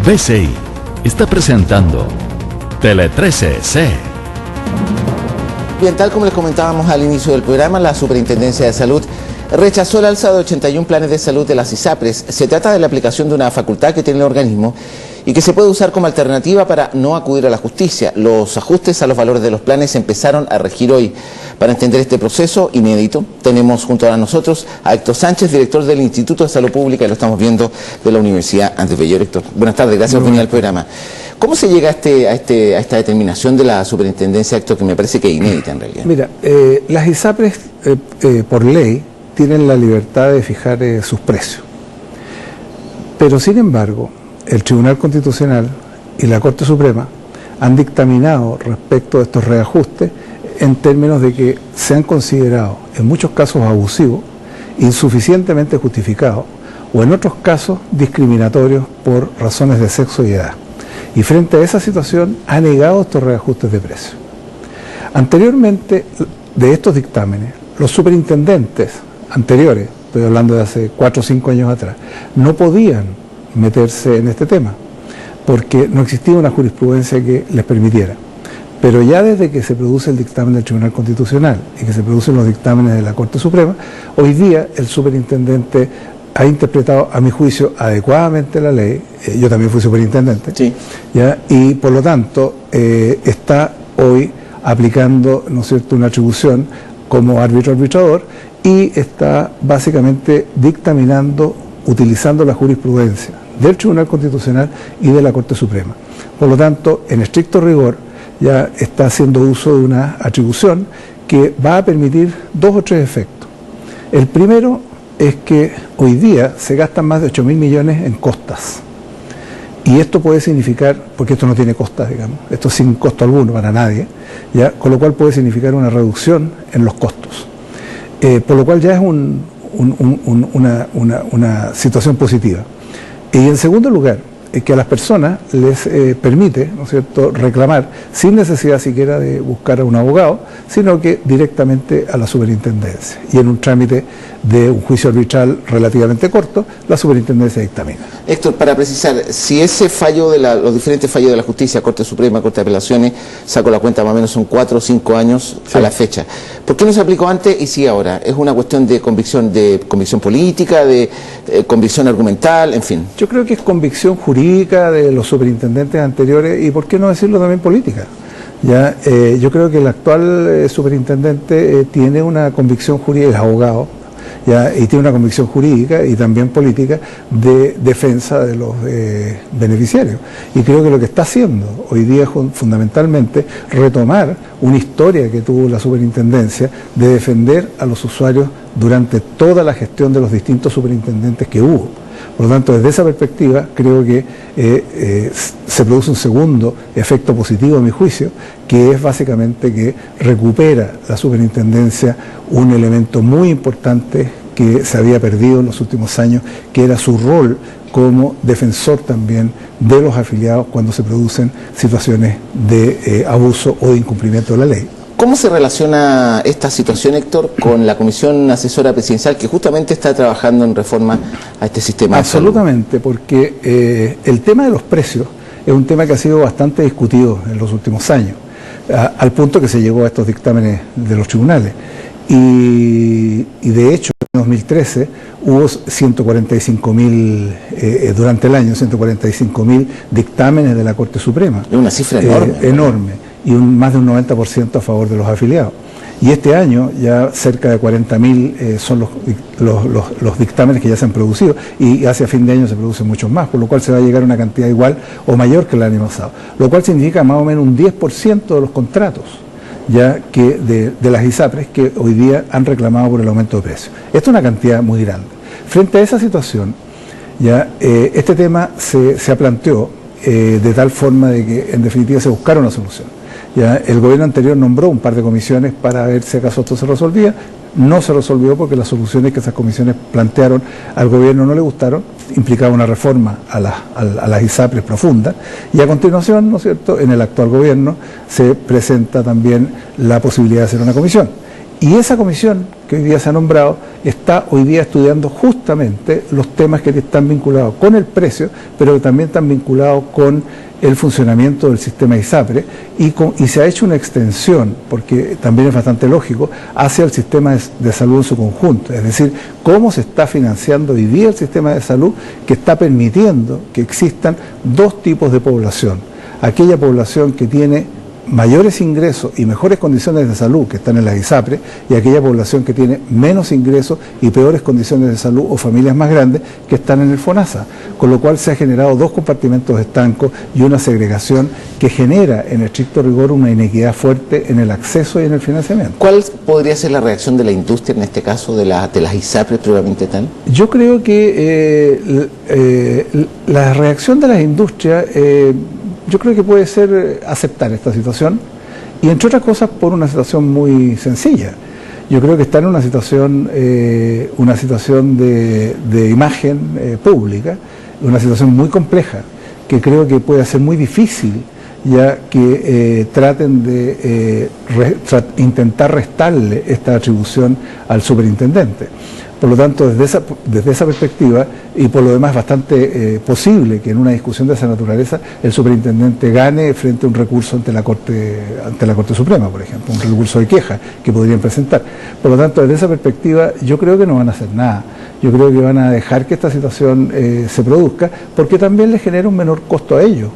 BCI está presentando Tele 13C. Bien, tal como les comentábamos al inicio del programa, la Superintendencia de Salud rechazó el alza de 81 planes de salud de las ISAPRES. Se trata de la aplicación de una facultad que tiene el organismo y que se puede usar como alternativa para no acudir a la justicia. Los ajustes a los valores de los planes empezaron a regir hoy. Para entender este proceso inédito, tenemos junto a nosotros a Héctor Sánchez, director del Instituto de Salud Pública, y lo estamos viendo, de la Universidad Andrés Bello. Héctor, buenas tardes, gracias por venir al programa. ¿Cómo se llega a esta determinación de la superintendencia, Héctor, que me parece que es inédita en realidad? Mira, las ISAPRES, por ley, tienen la libertad de fijar sus precios. Pero, sin embargo, el Tribunal Constitucional y la Corte Suprema han dictaminado respecto a estos reajustes en términos de que se han considerado, en muchos casos abusivos, insuficientemente justificados, o en otros casos discriminatorios por razones de sexo y edad. Y frente a esa situación ha negado estos reajustes de precios. Anteriormente de estos dictámenes, los superintendentes anteriores, estoy hablando de hace 4 o 5 años atrás, no podían meterse en este tema, porque no existía una jurisprudencia que les permitiera. Pero ya desde que se produce el dictamen del Tribunal Constitucional y que se producen los dictámenes de la Corte Suprema, hoy día el superintendente ha interpretado, a mi juicio, adecuadamente la ley. Yo también fui superintendente, sí. ¿Ya? Y por lo tanto está hoy aplicando, ¿no es cierto?, una atribución como árbitro arbitrador, y está básicamente dictaminando, utilizando la jurisprudencia del Tribunal Constitucional y de la Corte Suprema. Por lo tanto, en estricto rigor, ya está haciendo uso de una atribución que va a permitir 2 o 3 efectos. El primero es que hoy día se gastan más de 8.000 millones en costas. Y esto puede significar, porque esto no tiene costas, digamos, esto es sin costo alguno para nadie, ¿ya? Con lo cual puede significar una reducción en los costos. Por lo cual ya es una situación positiva. Y en segundo lugar, que a las personas les permite, ¿no es cierto?, reclamar sin necesidad siquiera de buscar a un abogado, sino que directamente a la superintendencia. Y en un trámite de un juicio arbitral relativamente corto, la superintendencia dictamina. Héctor, para precisar, si ese fallo de los diferentes fallos de la justicia, Corte Suprema, Corte de Apelaciones, saco la cuenta, más o menos son 4 o 5 años sí, a la fecha. ¿Por qué no se aplicó antes y sí ahora? ¿Es una cuestión de convicción política, de convicción argumental, en fin? Yo creo que es convicción jurídica de los superintendentes anteriores y, ¿por qué no decirlo, también política? Ya, yo creo que el actual superintendente tiene una convicción jurídica, es abogado, ya, y tiene una convicción jurídica y también política de defensa de los beneficiarios. Y creo que lo que está haciendo hoy día es fundamentalmente retomar una historia que tuvo la superintendencia de defender a los usuarios durante toda la gestión de los distintos superintendentes que hubo. Por lo tanto, desde esa perspectiva, creo que se produce un segundo efecto positivo, a mi juicio, que es básicamente que recupera la superintendencia un elemento muy importante que se había perdido en los últimos años, que era su rol como defensor también de los afiliados cuando se producen situaciones de abuso o de incumplimiento de la ley. ¿Cómo se relaciona esta situación, Héctor, con la Comisión Asesora Presidencial que justamente está trabajando en reforma a este sistema? Absolutamente, porque el tema de los precios es un tema que ha sido bastante discutido en los últimos años, al punto que se llegó a estos dictámenes de los tribunales. Y de hecho, en 2013 hubo 145.000, durante el año, 145.000 dictámenes de la Corte Suprema. Es una cifra enorme. Enorme. Y más de un 90% a favor de los afiliados. Y este año ya cerca de 40.000 son los dictámenes que ya se han producido, y hacia fin de año se producen muchos más, por lo cual se va a llegar a una cantidad igual o mayor que el año pasado, lo cual significa más o menos un 10% de los contratos ya que de las ISAPRES que hoy día han reclamado por el aumento de precios. Esto es una cantidad muy grande. Frente a esa situación, ya este tema se planteó de tal forma de que en definitiva se buscara una solución. Ya, el gobierno anterior nombró un par de comisiones para ver si acaso esto se resolvía. No se resolvió porque las soluciones que esas comisiones plantearon al gobierno no le gustaron, implicaba una reforma a las ISAPRES profunda, y a continuación, ¿no es cierto?, en el actual gobierno se presenta también la posibilidad de hacer una comisión. Y esa comisión que hoy día se ha nombrado está hoy día estudiando justamente los temas que están vinculados con el precio, pero que también están vinculados con el funcionamiento del sistema ISAPRE y se ha hecho una extensión, porque también es bastante lógico, hacia el sistema de salud en su conjunto. Es decir, cómo se está financiando hoy día el sistema de salud que está permitiendo que existan dos tipos de población. Aquella población que tiene mayores ingresos y mejores condiciones de salud que están en las ISAPRE, y aquella población que tiene menos ingresos y peores condiciones de salud o familias más grandes que están en el FONASA, con lo cual se ha generado dos compartimentos estancos y una segregación que genera en estricto rigor una inequidad fuerte en el acceso y en el financiamiento. ¿Cuál podría ser la reacción de la industria en este caso, de las ISAPRES propiamente tal? Yo creo que la reacción de las industrias yo creo que puede ser aceptar esta situación, y entre otras cosas por una situación muy sencilla. Yo creo que está en una situación de imagen pública, una situación muy compleja, que creo que puede ser muy difícil ya que traten de intentar restarle esta atribución al superintendente. Por lo tanto, desde esa perspectiva, y por lo demás bastante posible que en una discusión de esa naturaleza el superintendente gane frente a un recurso ante la Corte Suprema, por ejemplo, un recurso de queja que podrían presentar. Por lo tanto, desde esa perspectiva yo creo que no van a hacer nada. Yo creo que van a dejar que esta situación se produzca, porque también les genera un menor costo a ellos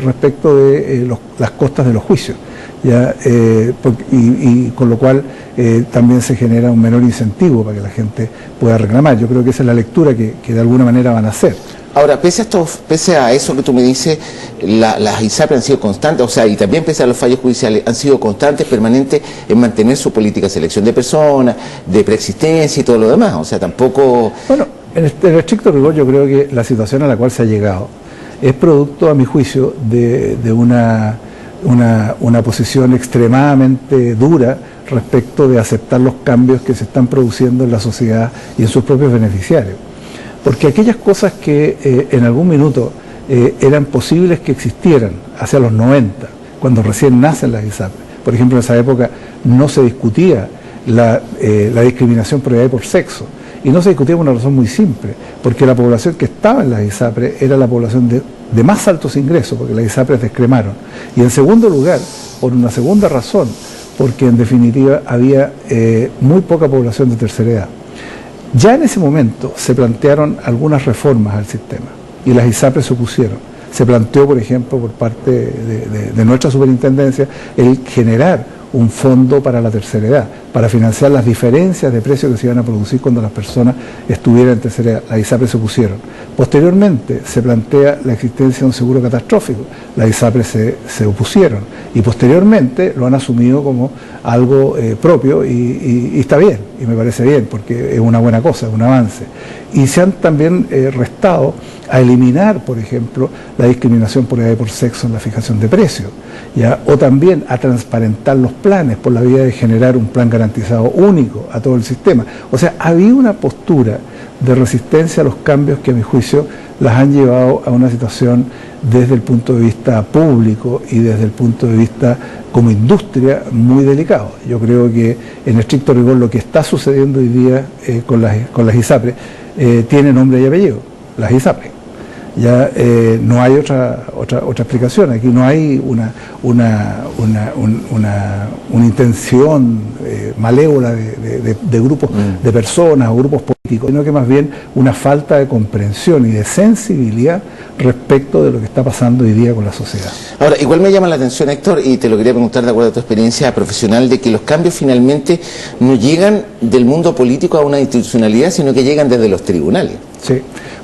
respecto de las costas de los juicios. ¿Ya? Y con lo cual también se genera un menor incentivo para que la gente pueda reclamar. Yo creo que esa es la lectura que de alguna manera van a hacer. Ahora, pese a eso que tú me dices, las ISAPRE han sido constantes, o sea, y también pese a los fallos judiciales, han sido constantes, permanentes en mantener su política de selección de personas, de preexistencia y todo lo demás. O sea, tampoco... Bueno, en el estricto rigor yo creo que la situación a la cual se ha llegado es producto, a mi juicio, de una posición extremadamente dura respecto de aceptar los cambios que se están produciendo en la sociedad y en sus propios beneficiarios. Porque aquellas cosas que en algún minuto eran posibles que existieran hacia los 90, cuando recién nacen las ISAPRE, por ejemplo, en esa época no se discutía la discriminación por edad y por sexo, y no se discutía por una razón muy simple, porque la población que estaba en las ISAPRE era la población de más altos ingresos, porque las ISAPRES descremaron, y en segundo lugar, por una segunda razón, porque en definitiva había muy poca población de tercera edad. Ya en ese momento se plantearon algunas reformas al sistema y las ISAPRES se opusieron. Se planteó, por ejemplo, por parte de nuestra superintendencia, el generar un fondo para la tercera edad, para financiar las diferencias de precios que se iban a producir cuando las personas estuvieran en tercera edad. Las ISAPRES se opusieron. Posteriormente se plantea la existencia de un seguro catastrófico. Las ISAPRES se opusieron. Y posteriormente lo han asumido como algo propio y está bien, y me parece bien, porque es una buena cosa, es un avance. Y se han también restado a eliminar, por ejemplo, la discriminación por edad y por sexo en la fijación de precios, ¿ya? O también a transparentar los planes por la vía de generar un plan garantizado único a todo el sistema. O sea, había una postura de resistencia a los cambios que a mi juicio las han llevado a una situación desde el punto de vista público y desde el punto de vista como industria muy delicado. Yo creo que en estricto rigor lo que está sucediendo hoy día con las ISAPRE tiene nombre y apellido, las ISAPRE. Ya no hay otra explicación. Aquí no hay una intención malévola de grupos de personas o grupos políticos, sino que más bien una falta de comprensión y de sensibilidad respecto de lo que está pasando hoy día con la sociedad. Ahora, igual me llama la atención, Héctor, y te lo quería preguntar de acuerdo a tu experiencia profesional, de que los cambios finalmente no llegan del mundo político a una institucionalidad, sino que llegan desde los tribunales. Sí.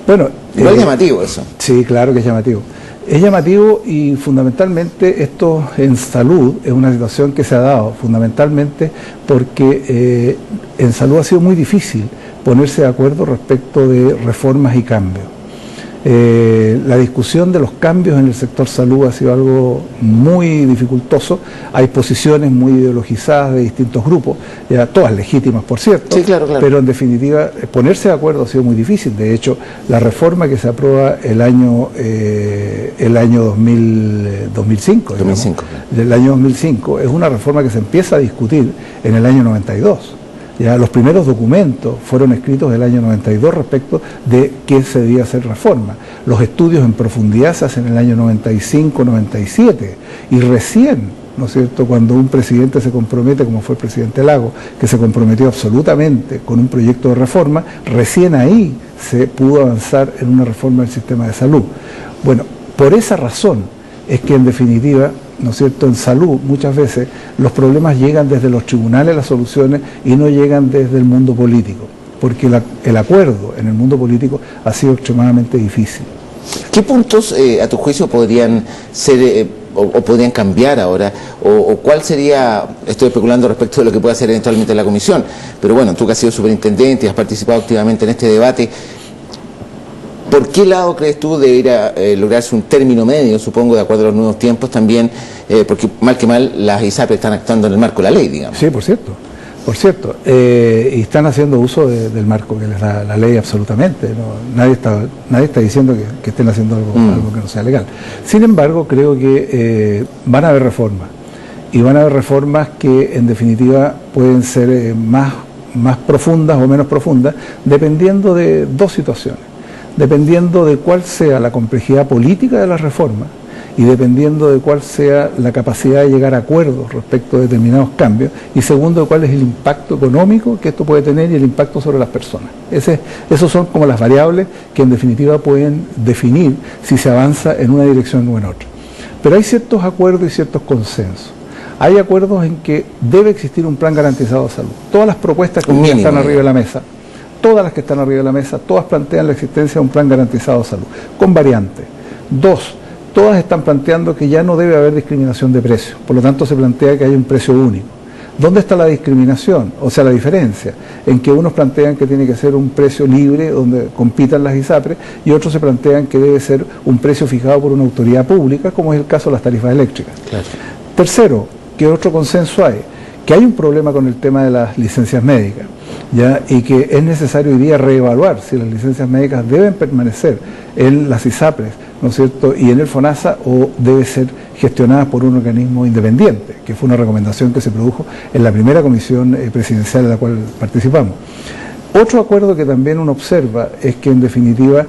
Bueno, igual llamativo eso. Sí, claro que es llamativo. Es llamativo, y fundamentalmente esto en salud es una situación que se ha dado fundamentalmente porque en salud ha sido muy difícil ponerse de acuerdo respecto de reformas y cambios. La discusión de los cambios en el sector salud ha sido algo muy dificultoso. Hay posiciones muy ideologizadas de distintos grupos, ya todas legítimas, por cierto, sí, claro, claro. Pero en definitiva ponerse de acuerdo ha sido muy difícil. De hecho, la reforma que se aprueba el año 2005, del año 2005, es una reforma que se empieza a discutir en el año 92. Ya los primeros documentos fueron escritos el año 92 respecto de qué se debía hacer reforma. Los estudios en profundidad se hacen en el año 95, 97, y recién, ¿no es cierto?, cuando un presidente se compromete, como fue el presidente Lagos, que se comprometió absolutamente con un proyecto de reforma, recién ahí se pudo avanzar en una reforma del sistema de salud. Bueno, por esa razón es que en definitiva, ¿no es cierto?, en salud muchas veces los problemas llegan desde los tribunales, las soluciones, y no llegan desde el mundo político, porque el acuerdo en el mundo político ha sido extremadamente difícil. ¿Qué puntos, a tu juicio, podrían ser o podrían cambiar ahora? ¿O cuál sería, estoy especulando respecto de lo que puede hacer eventualmente la comisión, pero bueno, tú que has sido superintendente y has participado activamente en este debate, ¿por qué lado crees tú debería lograrse un término medio, supongo, de acuerdo a los nuevos tiempos también? Porque mal que mal las ISAPRES están actuando en el marco de la ley, digamos. Sí, por cierto. Y están haciendo uso del marco que les da la ley absolutamente. ¿No? Nadie está diciendo que estén haciendo algo que no sea legal. Sin embargo, creo que van a haber reformas. Y van a haber reformas que en definitiva pueden ser más profundas o menos profundas, dependiendo de dos situaciones. Dependiendo de cuál sea la complejidad política de la reforma y dependiendo de cuál sea la capacidad de llegar a acuerdos respecto de determinados cambios, y segundo, de cuál es el impacto económico que esto puede tener y el impacto sobre las personas. Esos son como las variables que en definitiva pueden definir si se avanza en una dirección o en otra. Pero hay ciertos acuerdos y ciertos consensos. Hay acuerdos en que debe existir un plan garantizado de salud. Todas las propuestas que están arriba de la mesa, todas plantean la existencia de un plan garantizado de salud, con variantes. Dos, todas están planteando que ya no debe haber discriminación de precios, por lo tanto se plantea que haya un precio único. ¿Dónde está la discriminación? O sea, la diferencia, en que unos plantean que tiene que ser un precio libre donde compitan las ISAPRES y otros se plantean que debe ser un precio fijado por una autoridad pública, como es el caso de las tarifas eléctricas. Claro. Tercero, ¿qué otro consenso hay? Que hay un problema con el tema de las licencias médicas, ¿ya? Y que es necesario hoy día reevaluar si las licencias médicas deben permanecer en las ISAPRES, ¿no es cierto?, y en el FONASA, o debe ser gestionadas por un organismo independiente, que fue una recomendación que se produjo en la primera comisión presidencial en la cual participamos. Otro acuerdo que también uno observa es que en definitiva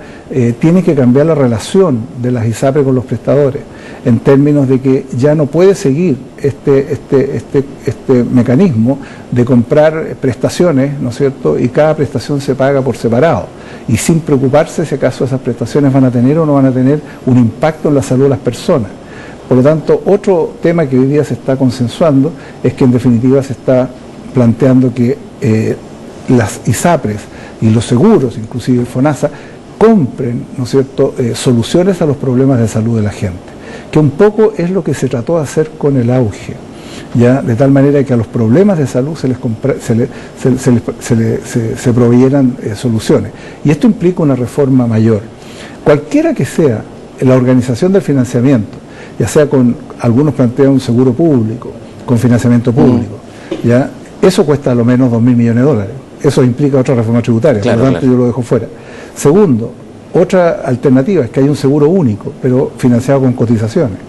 tiene que cambiar la relación de las ISAPRES con los prestadores, en términos de que ya no puede seguir este mecanismo de comprar prestaciones, ¿no es cierto?, y cada prestación se paga por separado, y sin preocuparse si acaso esas prestaciones van a tener o no van a tener un impacto en la salud de las personas. Por lo tanto, otro tema que hoy día se está consensuando es que en definitiva se está planteando que las ISAPRES y los seguros, inclusive el FONASA, compren, ¿no es cierto?, soluciones a los problemas de salud de la gente, que un poco es lo que se trató de hacer con el auge, ya, de tal manera que a los problemas de salud se proveyeran soluciones. Y esto implica una reforma mayor. Cualquiera que sea la organización del financiamiento, ya sea con, algunos plantean un seguro público, con financiamiento público, ya, eso cuesta a lo menos 2.000 millones de dólares. Eso implica otra reforma tributaria, claro, por lo tanto yo lo dejo fuera. Segundo, otra alternativa es que hay un seguro único, pero financiado con cotizaciones,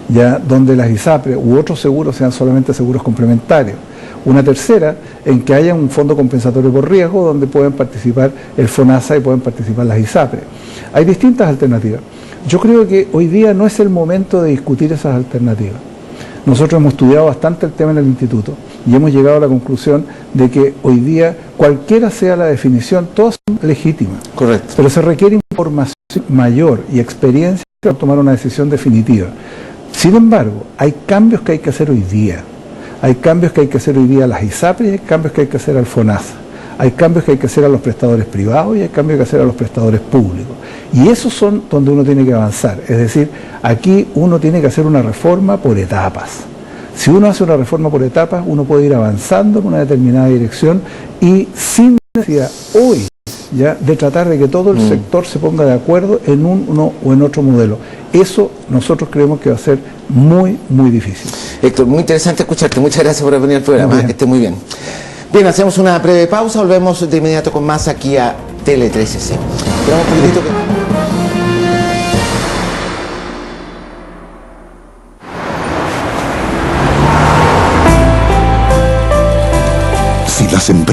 ya, donde las ISAPRES u otros seguros sean solamente seguros complementarios. Una tercera, en que haya un fondo compensatorio por riesgo donde pueden participar el FONASA y pueden participar las ISAPRES. Hay distintas alternativas. Yo creo que hoy día no es el momento de discutir esas alternativas. Nosotros hemos estudiado bastante el tema en el instituto y hemos llegado a la conclusión de que hoy día, cualquiera sea la definición, todas son legítimas. Correcto. Pero se requiere información mayor y experiencia para tomar una decisión definitiva. Sin embargo, hay cambios que hay que hacer hoy día. Hay cambios que hay que hacer hoy día a las ISAPRES y hay cambios que hay que hacer al FONASA. Hay cambios que hay que hacer a los prestadores privados y hay cambios que hay que hacer a los prestadores públicos. Y esos son donde uno tiene que avanzar. Es decir, aquí uno tiene que hacer una reforma por etapas. Si uno hace una reforma por etapas, uno puede ir avanzando en una determinada dirección y sin necesidad hoy ya de tratar de que todo el sector se ponga de acuerdo en uno o en otro modelo. Eso nosotros creemos que va a ser muy, muy difícil. Héctor, muy interesante escucharte. Muchas gracias por venir al programa. Que esté muy bien. Bien, hacemos una breve pausa. Volvemos de inmediato con más aquí a Tele 13C. Esperamos un poquitito que... Si las empresas